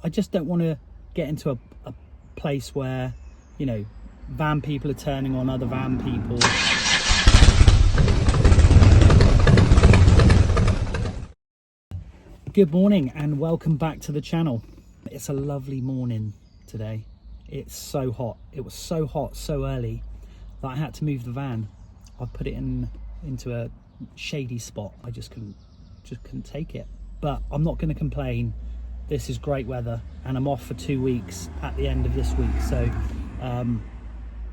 I just don't want to get into a place where, you know, van people are turning on other van people. Good morning and welcome back to the channel. It's a lovely morning today. It's so hot. It was so hot so early that I had to move the van. I put it into a shady spot. I just couldn't take it. But I'm not going to complain. This is great weather and I'm off for 2 weeks at the end of this week, so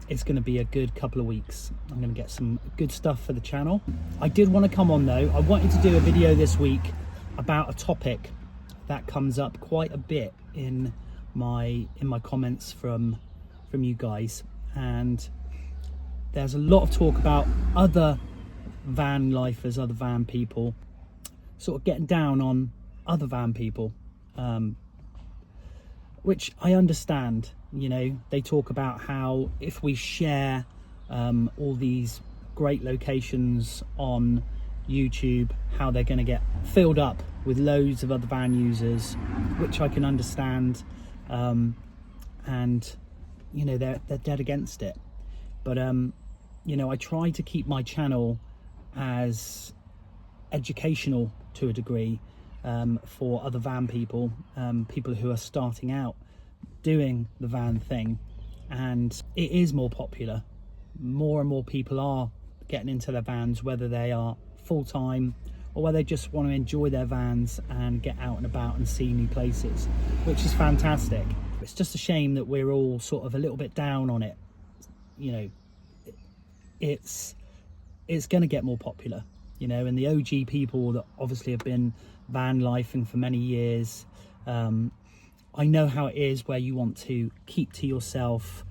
it's going to be a good couple of weeks. I'm going to get some good stuff for the channel. I did want to come on though. I wanted to do a video this week about a topic that comes up quite a bit in my comments from you guys, and there's a lot of talk about other van lifers, other van people sort of getting down on other van people, which I understand. You know, they talk about how if we share all these great locations on YouTube, how they're going to get filled up with loads of other van users, which I can understand, and you know, they're dead against it. But you know, I try to keep my channel as educational to a degree for other van people, people who are starting out doing the van thing, and it is more popular. More and more people are getting into their vans, whether they are full-time or whether they just want to enjoy their vans and get out and about and see new places, which is fantastic. It's just a shame that we're all sort of a little bit down on it. You know, it's going to get more popular, you know, and the OG people that obviously have been van lifing for many years, I know how it is where you want to keep to yourself.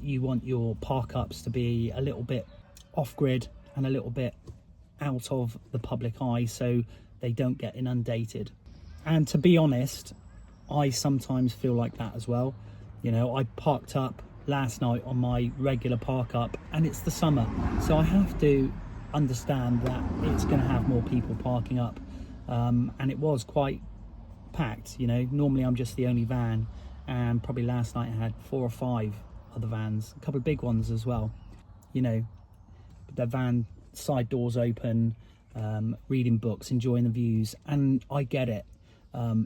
You want your ParkUps to be a little bit off-grid and a little bit out of the public eye so they don't get inundated. And to be honest, I sometimes feel like that as well. You know, I parked up last night on my regular ParkUp and it's the summer, so I have to understand that it's going to have more people parking up, and it was quite packed. You know, normally I'm just the only van, and probably last night I had 4 or 5 other vans, a couple of big ones as well. You know, the van side doors open, reading books, enjoying the views, and I get it.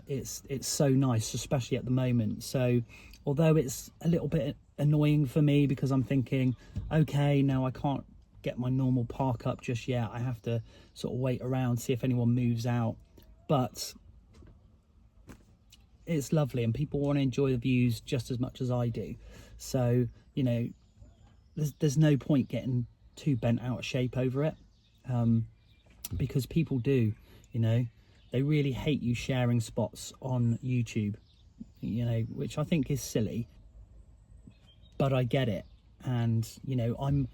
It's so nice, especially at the moment. So although it's a little bit annoying for me because I'm thinking, okay, now I can't get my normal park up just yet, I have to sort of wait around, see if anyone moves out, but it's lovely and people want to enjoy the views just as much as I do. So, you know, there's no point getting too bent out of shape over it, because people do, you know, they really hate you sharing spots on YouTube, you know, which I think is silly, but I get it. And you know, I'm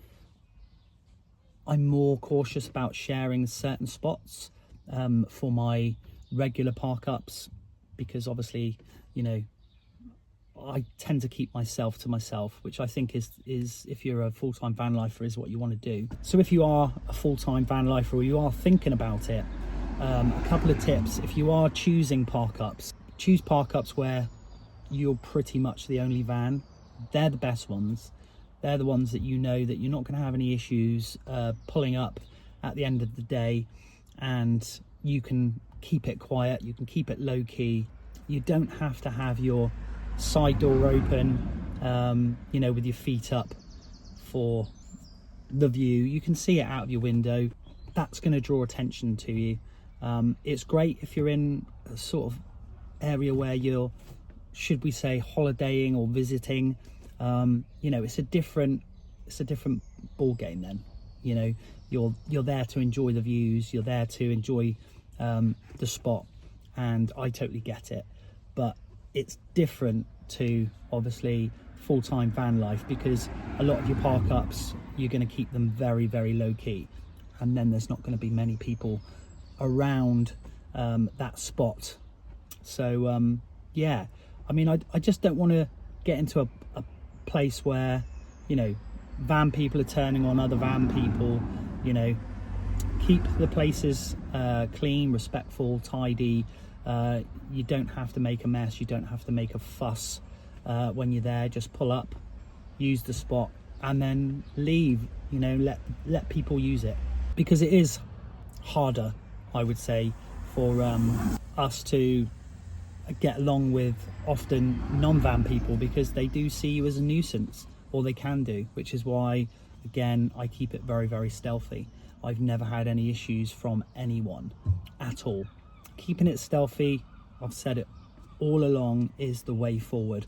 more cautious about sharing certain spots for my regular park-ups, because obviously, you know, I tend to keep myself to myself, which I think is if you're a full-time van lifer, is what you want to do. So if you are a full-time van lifer or you are thinking about it, a couple of tips. If you are choosing park-ups, choose park-ups where you're pretty much the only van. They're the best ones. They're the ones that you know that you're not going to have any issues pulling up at the end of the day, and you can keep it quiet, you can keep it low-key. You don't have to have your side door open, you know, with your feet up for the view. You can see it out of your window. That's going to draw attention to you. It's great if you're in a sort of area where you're, should we say, holidaying or visiting. You know, it's a different ball game then. You know, you're there to enjoy the views, you're there to enjoy the spot, and I totally get it. But it's different to obviously full-time van life, because a lot of your park-ups, you're going to keep them very, very low-key, and then there's not going to be many people around that spot. So yeah, I mean, I just don't want to get into a place where, you know, van people are turning on other van people. You know, keep the places clean, respectful, tidy, You don't have to make a mess, you don't have to make a fuss when you're there. Just pull up, use the spot, and then leave. You know, let people use it, because it is harder, I would say, for us to get along with often non-van people, because they do see you as a nuisance, or they can do, which is why, again, I keep it very, very stealthy. I've never had any issues from anyone at all. Keeping it stealthy, I've said it all along, is the way forward.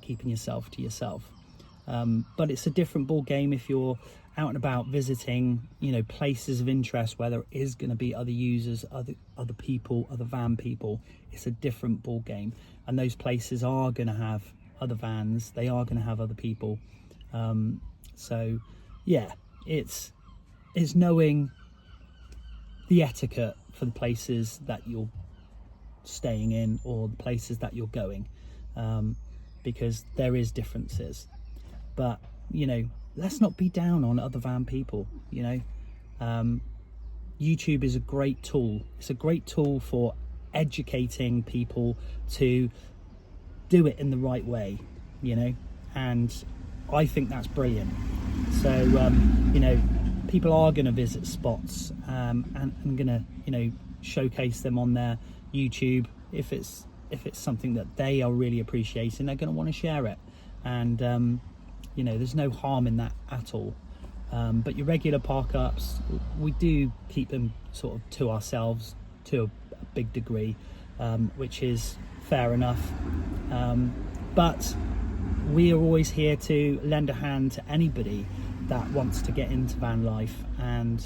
Keeping yourself to yourself. But it's a different ball game if you're out and about visiting, you know, places of interest where there is going to be other users, other people, other van people. It's a different ball game, and those places are going to have other vans, they are going to have other people. So yeah, it's knowing the etiquette for the places that you're staying in, or the places that you're going, because there is differences. But, you know, let's not be down on other van people. You know, YouTube is a great tool. It's a great tool for educating people to do it in the right way, you know, and I think that's brilliant. So you know, people are going to visit spots, and going to, you know, showcase them on their YouTube. If it's something that they are really appreciating, they're going to want to share it, and you know, there's no harm in that at all. But your regular ParkUps, we do keep them sort of to ourselves to a big degree, which is fair enough. But we are always here to lend a hand to anybody that wants to get into van life and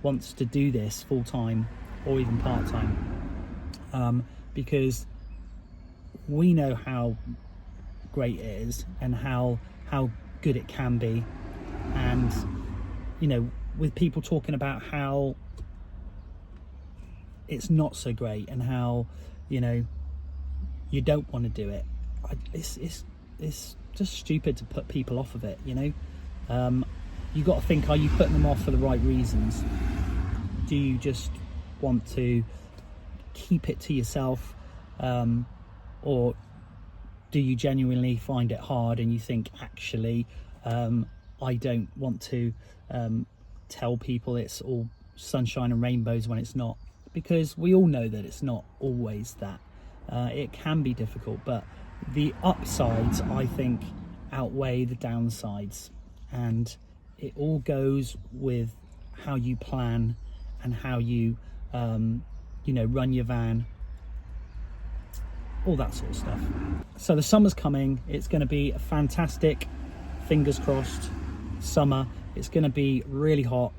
wants to do this full-time or even part-time, because we know how great it is and how good it can be. And, you know, with people talking about how it's not so great and how, you know, you don't want to do it, it's just stupid to put people off of it, you know. You got to think, are you putting them off for the right reasons? Do you just want to keep it to yourself, or do you genuinely find it hard and you think, actually, I don't want to tell people it's all sunshine and rainbows when it's not? Because we all know that it's not always that. It can be difficult, but the upsides, I think, outweigh the downsides, and it all goes with how you plan and how you you know, run your van, all that sort of stuff. So the summer's coming. It's going to be a fantastic, fingers crossed, summer. It's going to be really hot,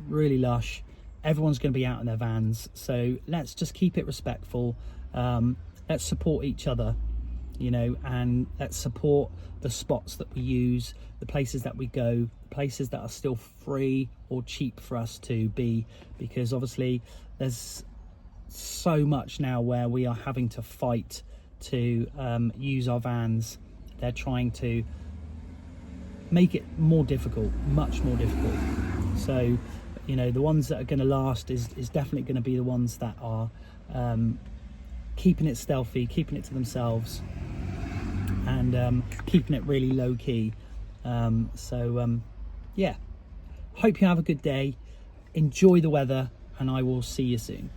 really lush. Everyone's going to be out in their vans, so let's just keep it respectful. Let's support each other, you know, and let's support the spots that we use, the places that we go, the places that are still free or cheap for us to be, because obviously there's so much now where we are having to fight to use our vans. They're trying to make it more difficult, much more difficult. So, you know, the ones that are going to last is definitely going to be the ones that are keeping it stealthy, keeping it to themselves, and keeping it really low key. Yeah, hope you have a good day, enjoy the weather, and I will see you soon.